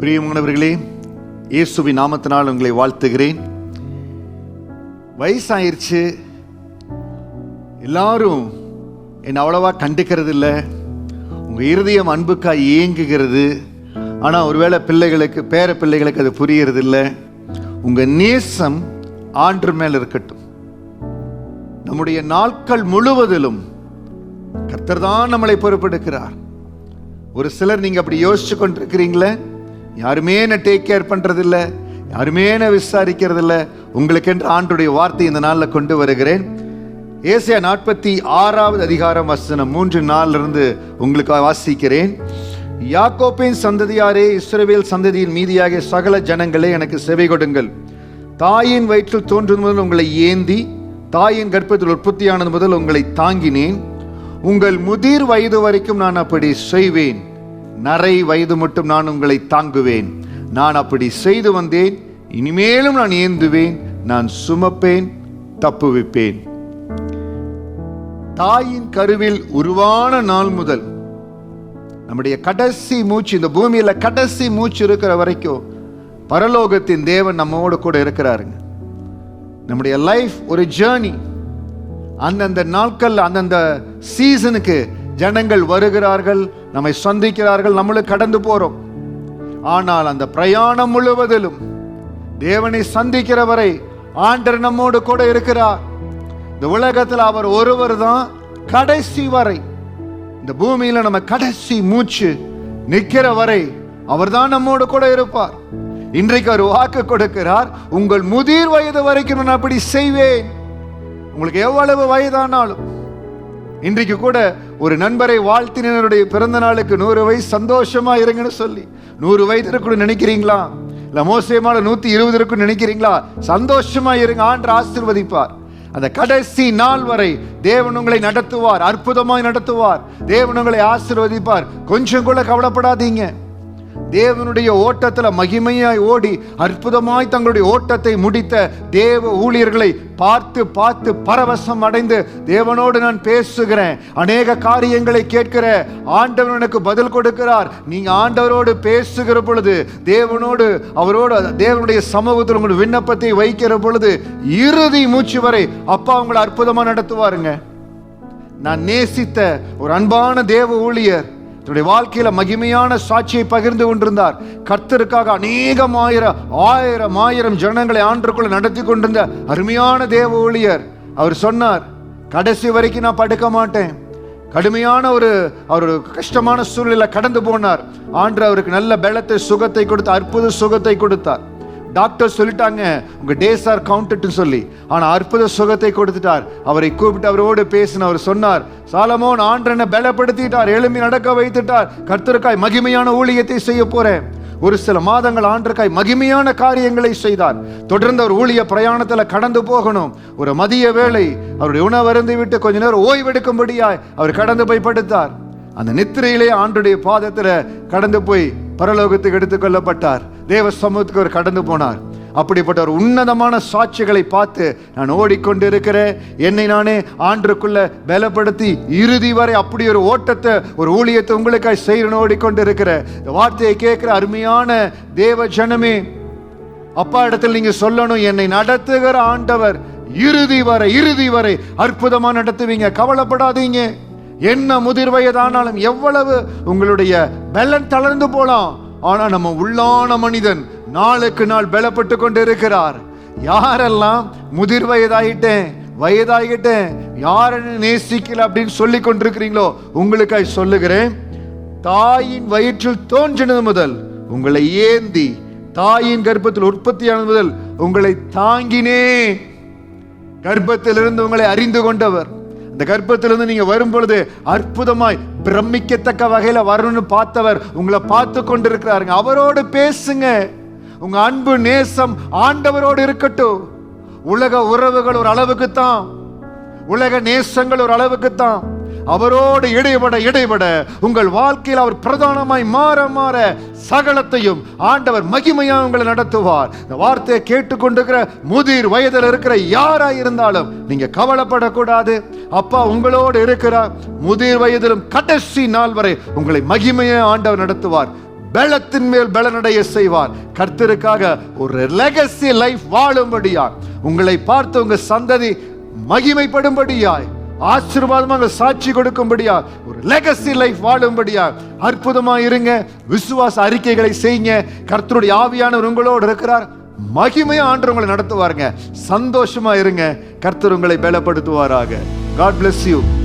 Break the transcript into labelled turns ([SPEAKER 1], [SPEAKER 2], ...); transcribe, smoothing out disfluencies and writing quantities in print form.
[SPEAKER 1] பிரியமானவர்களே, இயேசுவின் நாமத்தினால் உங்களை வாழ்த்துகிறேன். வயசாயிருச்சு, எல்லாரும் என்னை அவ்வளவா கண்டுக்கிறது இல்லை. உங்கள் இருதயம் அன்புக்காக ஏங்குகிறது. ஆனால் ஒருவேளை பிள்ளைகளுக்கு, பேர பிள்ளைகளுக்கு அது புரியறது இல்லை. உங்கள் நேசம் ஆண்டு மேல் இருக்கட்டும். நம்முடைய நாட்கள் முழுவதிலும் கர்த்தர் தான் நம்மளை பொறுப்பெடுக்கிறார். ஒரு சிலர் நீங்கள் அப்படி யோசிச்சு கொண்டிருக்கிறீங்களே, யாருமே என்ன டேக் கேர் பண்ணுறதில்லை, யாருமே என்ன விசாரிக்கிறதில்ல. உங்களுக்கு என்று ஆண்டுடைய வார்த்தை இந்த நாளில் கொண்டு வருகிறேன். ஏசாயா 46 அதிகாரம் வசனம் 3-4 உங்களுக்கு வாசிக்கிறேன். யாக்கோபின் சந்ததியாரே, இஸ்ரவேல் சந்ததியின் மீதியாகிய சகல ஜனங்களே, எனக்கு செவி கொடுங்கள். தாயின் வயிற்றில் தோன்றும் முதல் உங்களை ஏந்தி, தாயின் கர்ப்பத்தில் உற்பத்தியானது முதல் உங்களை தாங்கினேன். உங்கள் முதிர் வயது வரைக்கும் நான் அப்படி செய்வேன். நரை வயது மட்டும் நான் உங்களை தாங்குவேன். நான் அப்படி செய்து வந்தேன், இனிமேலும் நான் ஏந்துவேன், நான் சுமப்பேன், தப்புவிப்பேன். தாயின் கருவில் உருவான நாள் முதல் நம்முடைய கடைசி மூச்சு, இந்த பூமியில கடைசி மூச்சு இருக்கிற வரைக்கும் பரலோகத்தின் தேவன் நம்மோடு கூட இருக்கிறாருங்க. நம்முடைய லைஃப் ஒரு ஜேர்னி. அந்தந்த நாட்கள், அந்தந்த சீசனுக்கு ஜனங்கள் வருகிறார்கள், நம்மை சந்திக்கிறார்கள், நம்மளும் கடந்து போறோம். ஆனால் அந்த பிரயாணம் முழுவதிலும் தேவனை சந்திக்கிற வரை ஆண்டவர் நம்மோடு கூட இருக்கிறார். இந்த உலகத்தில் அவர் ஒருவர் தான் கடைசி வரை. இந்த பூமியில நம்ம கடைசி மூச்சு நிற்கிற வரை அவர் தான் நம்மோடு கூட இருப்பார். இன்றைக்கு ஒரு வாக்கு கொடுக்கிறார், உங்கள் முதிர் வயது வரைக்கும் நான் அப்படி செய்வேன். உங்களுக்கு எவ்வளவு வயதானாலும். இன்றைக்கு கூட ஒரு நண்பரை வாழ்த்தினருடைய பிறந்த நாளுக்கு 100 வயசு சந்தோஷமா இருங்கன்னு சொல்லி, 100 வயது இருக்குன்னு நினைக்கிறீங்களா? இல்ல மோசமான 120 இருக்குன்னு நினைக்கிறீங்களா? சந்தோஷமா இருங்க, ஆண்டு ஆசீர்வதிப்பார். அந்த கடைசி நாள் வரை தேவன் உங்களை நடத்துவார், அற்புதமாய் நடத்துவார். தேவன் உங்களை ஆசீர்வதிப்பார். கொஞ்சம் கூட கவலைப்படாதீங்க. தேவனுடைய ஓட்டத்தில் மகிமையாய் ஓடி அற்புதமாய் தங்களுடைய ஓட்டத்தை முடித்த தேவ ஊழியர்களை பார்த்து பார்த்து பரவசம் அடைந்து, தேவனோடு நான் பேசுகிறேன், அநேக காரியங்களை கேட்கிற ஆண்டவர் எனக்கு பதில் கொடுக்கிறார். நீங்க ஆண்டவரோடு பேசுகிற பொழுது, தேவனோடு, அவரோடு, தேவனுடைய சமூகத்தில் உங்களுடைய விண்ணப்பத்தை வைக்கிற பொழுது, இறுதி மூச்சு வரை அப்பா உங்களை அற்புதமா நடத்துவாருங்க. நான் நேசித்த ஒரு அன்பான தேவ ஊழியர் தன்னுடைய வாழ்க்கையில மகிமையான சாட்சியை பகிர்ந்து கொண்டிருந்தார். கர்த்தருக்காக ஆயிரம் ஜனங்களை ஆண்டுக்குள்ள நடத்தி கொண்டிருந்த அருமையான தேவ ஊழியர். அவர் சொன்னார், கடைசி வரைக்கும் நான் படுக்க மாட்டேன். கடுமையான அவர் கஷ்டமான சூழ்நிலை கடந்து போனார். ஆண்டு அவருக்கு நல்ல பலத்தை, சுகத்தை கொடுத்து, அற்புத சுகத்தை கொடுத்தார். டாக்டர் சொல்லிட்டாங்க, உங்க டேஸ் ஆர் கவுண்டட்னு சொல்லி. ஆனா அற்புத சுகத்தை கொடுத்துட்டார். அவரை கூப்பிட்டு அவரோடு பேசின அவர் சொன்னார், சாலமோன் ஆண்டவனை பலப்படுத்திட்டார், எழும்பி நடக்க வைத்துட்டார். கர்த்தருக்காய் மகிமையான ஊழியத்தை செய்ய போறேன். ஒரு சில மாதங்கள் ஆண்டருக்காய் மகிமையான காரியங்களை செய்தார். தொடர்ந்து அவர் ஊழிய பிரயாணத்தில் கடந்து போகணும். ஒரு மதிய வேளை அவருடைய உணவு அருந்தி விட்டு கொஞ்ச நேரம் ஓய்வெடுக்கும்படியாய் அவர் கடந்து போய் படுத்தார். அந்த நித்திரையிலே ஆண்டுடைய பாதத்தில் கடந்து போய் பரலோகத்துக்கு எடுத்துக் கொள்ளப்பட்டார். தேவ சமூகத்துக்கு அவர் கடந்து போனார். அப்படிப்பட்ட ஒரு உன்னதமான சாட்சிகளை பார்த்து நான் ஓடிக்கொண்டிருக்கிறேன். என்னை நானே ஆண்டுக்குள்ள பலப்படுத்தி இறுதி வரை அப்படி ஒரு ஓட்டத்தை, ஒரு ஊழியத்தை உங்களுக்காக செய்யணும் ஓடிக்கொண்டிருக்கிற இந்த வார்த்தையை கேட்கிற அருமையான தேவ ஜனமே, அப்பா இடத்தில் நீங்க சொல்லணும், என்னை நடத்துகிற ஆண்டவர் இறுதி வரை அற்புதமா நடத்துவீங்க. கவலைப்படாதீங்க. என்ன முதிர் வயதானாலும், எவ்வளவு உங்களுடைய பலன் தளர்ந்து போலாம், ஆனா நம்ம உள்ளான மனிதன் நாளுக்கு நாள் பலப்பட்டு கொண்டு இருக்கிறார். யாரெல்லாம் முதிர் வயதாகிட்டேன் யாரை நேசிக்கல அப்படின்னு சொல்லி கொண்டிருக்கிறீங்களோ, உங்களுக்காக சொல்லுகிறேன், தாயின் வயிற்றில் தோன்றினது முதல் உங்களை ஏந்தி, தாயின் கர்ப்பத்தில் உற்பத்தியானது முதல் உங்களை தாங்கினேன். கர்ப்பத்திலிருந்து உங்களை அறிந்து கொண்டவர். இந்த கர்ப்பத்திலிருந்து நீங்க வரும் பொழுது அற்புதமாய் பிரமிக்கத்தக்க வகையில வரணும்னு பார்த்தவர் உங்களை பார்த்து கொண்டிருக்கிறாருங்க. அவரோடு பேசுங்க. உங்க அன்பு நேசம் ஆண்டவரோடு இருக்கட்டும். உலக உறவுகள் ஒரு அளவுக்குத்தான், உலக நேசங்கள் ஒரு அளவுக்குத்தான். அவரோடு இடைபட உங்கள் வாழ்க்கையில் அவர் பிரதானமாய் மாற சகலத்தையும் ஆண்டவர் மகிமையாக உங்களை நடத்துவார். இந்த வார்த்தையை கேட்டுக்கொண்டிருக்கிற முதிர் வயதில் இருக்கிற யாரா இருந்தாலும் நீங்க கவலைப்படக்கூடாது. அப்பா உங்களோடு இருக்கிறார். முதிர் வயதிலும் கடைசி நாள் வரை உங்களை மகிமையாக ஆண்டவர் நடத்துவார். பலத்தின் மேல் பலனடைய செய்வார். கர்த்தருக்காக ஒரு லெகசி லைஃப் வாழும்படியாய், உங்களை பார்த்து உங்க சந்ததி மகிமைப்படும்படியாய், ஆசீர்வாதமாக சாட்சி கொடுக்கும்படியா, ஒரு லெகசி லைஃப் வாழும்படியா அற்புதமா இருங்க. விசுவாச அறிக்கைகளை செய்யுங்க. கர்த்தருடைய ஆவியானவர் உங்களோடு இருக்கிறார். மகிமையா ஆண்டு உங்களை நடத்துவாருங்க. சந்தோஷமா இருங்க. கர்த்தர் உங்களை பலப்படுத்துவாராக. God bless you.